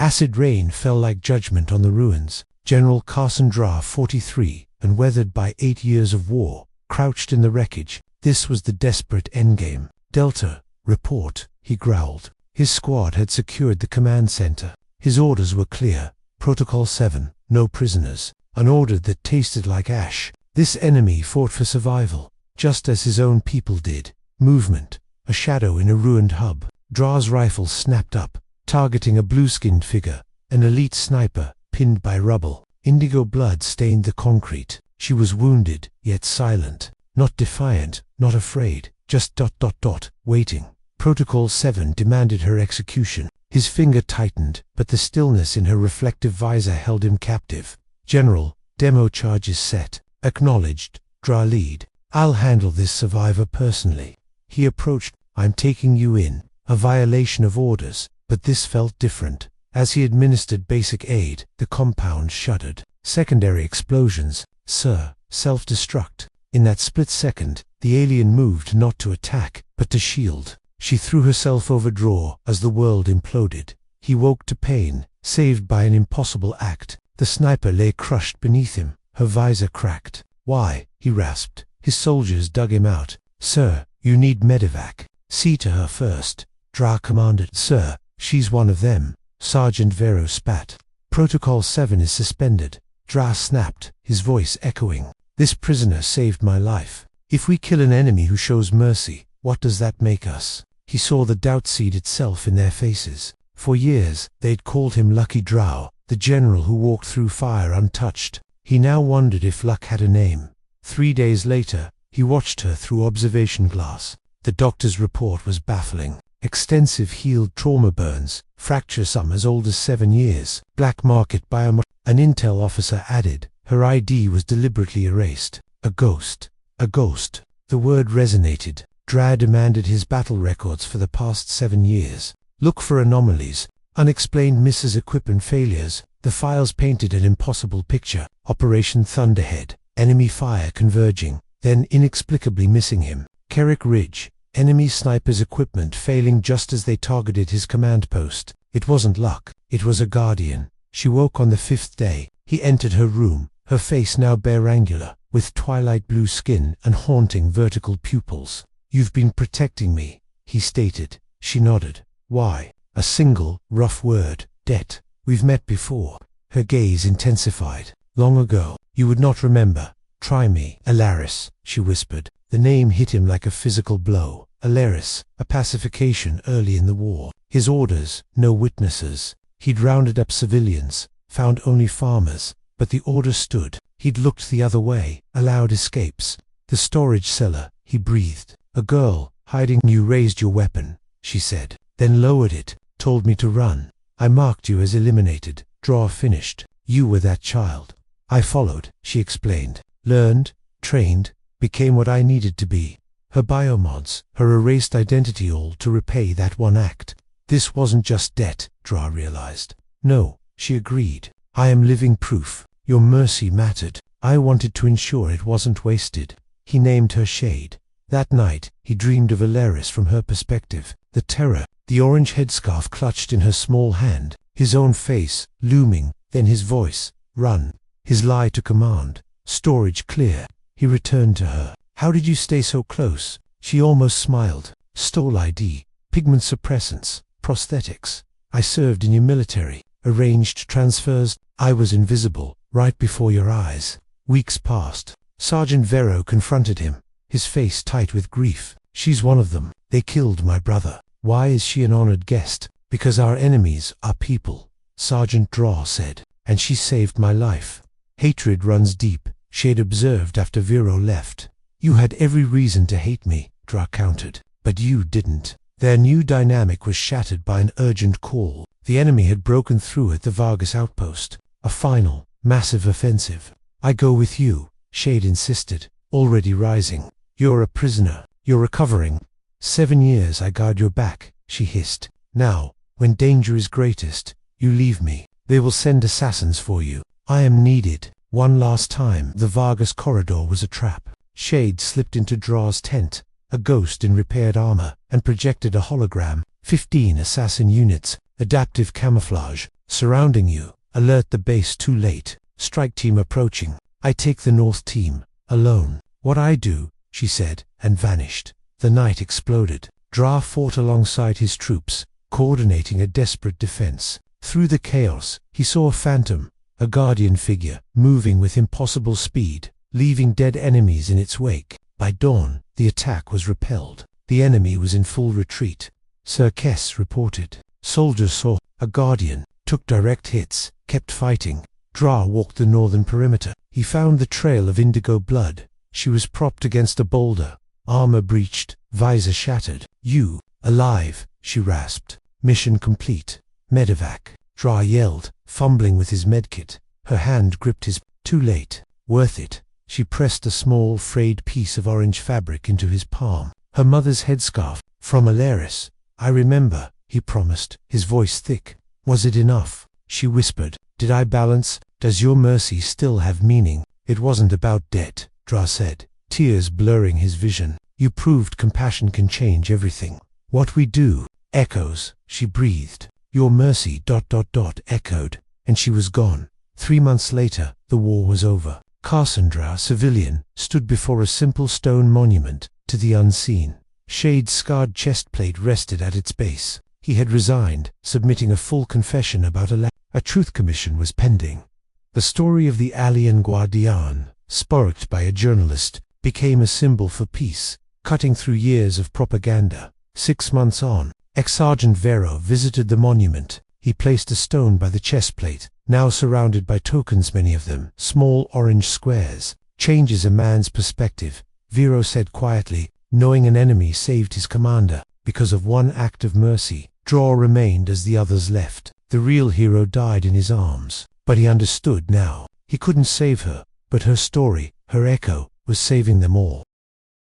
Acid rain fell like judgment on the ruins. General Carson Dra, 43, and weathered by 8 years of war, crouched in the wreckage. This was the desperate endgame. Delta, report, he growled. His squad had secured the command center. His orders were clear. Protocol 7, no prisoners. An order that tasted like ash. This enemy fought for survival, just as his own people did. Movement, a shadow in a ruined hub. Dra's rifle snapped up, targeting a blue-skinned figure, an elite sniper, pinned by rubble. Indigo blood stained the concrete. She was wounded, yet silent. Not defiant, not afraid, just ... waiting. Protocol 7 demanded her execution. His finger tightened, but the stillness in her reflective visor held him captive. General, demo charges set. Acknowledged. Dra lead. I'll handle this survivor personally. He approached. I'm taking you in. A violation of orders, but this felt different. As he administered basic aid, the compound shuddered. Secondary explosions. Sir, self-destruct. In that split second, the alien moved not to attack, but to shield. She threw herself over Dra as the world imploded. He woke to pain, saved by an impossible act. The sniper lay crushed beneath him, her visor cracked. Why? He rasped. His soldiers dug him out. Sir, you need medevac. See to her first. Dra commanded. Sir, she's one of them. Sergeant Vero spat. Protocol 7 is suspended. Dra snapped, his voice echoing. This prisoner saved my life. If we kill an enemy who shows mercy, what does that make us? He saw the doubt seed itself in their faces. For years, they'd called him Lucky Drow, the general who walked through fire untouched. He now wondered if luck had a name. 3 days later, he watched her through observation glass. The doctor's report was baffling. Extensive healed trauma burns, fracture some as old as 7 years, black market biomarker. An intel officer added, her ID was deliberately erased. A ghost. A ghost. The word resonated. Dra demanded his battle records for the past 7 years. Look for anomalies, unexplained misses, equipment failures. The files painted an impossible picture. Operation Thunderhead. Enemy fire converging, then inexplicably missing him. Kerrick Ridge. Enemy snipers' equipment failing just as they targeted his command post. It wasn't luck. It was a guardian. She woke on the 5th day. He entered her room, her face now barangular, with twilight blue skin and haunting vertical pupils. You've been protecting me, he stated. She nodded. Why? A single, rough word. Det. We've met before. Her gaze intensified. Long ago. You would not remember. Try me. Alaris, she whispered. The name hit him like a physical blow. Alaris, a pacification early in the war. His orders, no witnesses. He'd rounded up civilians, found only farmers, but the order stood. He'd looked the other way, allowed escapes. The storage cellar, he breathed. A girl, hiding. You raised your weapon, she said, then lowered it, told me to run. I marked you as eliminated. Dra finished. You were that child. I followed, she explained. Learned, trained, became what I needed to be. Her biomods, her erased identity, all to repay that one act. This wasn't just debt, Dra realized. No, she agreed. I am living proof. Your mercy mattered. I wanted to ensure it wasn't wasted. He named her Shade. That night, he dreamed of Alaris from her perspective. The terror, the orange headscarf clutched in her small hand, his own face, looming, then his voice. Run. His lie to command. Storage clear. He returned to her. How did you stay so close? She almost smiled. Stole ID. Pigment suppressants. Prosthetics. I served in your military. Arranged transfers. I was invisible, right before your eyes. Weeks passed. Sergeant Vero confronted him, his face tight with grief. She's one of them. They killed my brother. Why is she an honored guest? Because our enemies are people, Sergeant Dra said. And she saved my life. Hatred runs deep, Shade observed after Vero left. You had every reason to hate me, Dra countered. But you didn't. Their new dynamic was shattered by an urgent call. The enemy had broken through at the Vargas outpost. A final, massive offensive. I go with you, Shade insisted, already rising. You're a prisoner. You're recovering. 7 years I guard your back, she hissed. Now, when danger is greatest, you leave me. They will send assassins for you. I am needed. One last time. The Vargas corridor was a trap. Shade slipped into Dra's tent, a ghost in repaired armor, and projected a hologram. 15 assassin units, adaptive camouflage, surrounding you. Alert the base too late. Strike team approaching. I take the north team. Alone. What I do, she said, and vanished. The night exploded. Dra fought alongside his troops, coordinating a desperate defense. Through the chaos, he saw a phantom, a guardian figure, moving with impossible speed, leaving dead enemies in its wake. By dawn, the attack was repelled. The enemy was in full retreat. Sir Kess reported. Soldiers saw a guardian, took direct hits, kept fighting. Dra walked the northern perimeter. He found the trail of indigo blood. She was propped against a boulder, armor breached, visor shattered. You, alive, she rasped. Mission complete. Medevac. Dra yelled, fumbling with his medkit. Her hand gripped his. Too late. Worth it. She pressed a small, frayed piece of orange fabric into his palm. Her mother's headscarf. From Alaris. I remember, he promised, his voice thick. Was it enough? She whispered. Did I balance? Does your mercy still have meaning? It wasn't about debt, Dra said, tears blurring his vision. You proved compassion can change everything. What we do, echoes, she breathed. Your mercy ... echoed, and she was gone. 3 months later, the war was over. Cassandra, civilian, stood before a simple stone monument to the unseen. Shade's scarred chestplate rested at its base. He had resigned, submitting a full confession about a truth commission was pending. The story of the alien Guardian, sparked by a journalist, became a symbol for peace, cutting through years of propaganda. 6 months on, ex-Sergeant Vero visited the monument. He placed a stone by the chestplate, now surrounded by tokens, many of them small orange squares. Changes a man's perspective, Vero said quietly, knowing an enemy saved his commander. Because of one act of mercy, Dra remained as the others left. The real hero died in his arms, but he understood now. He couldn't save her, but her story, her echo, was saving them all.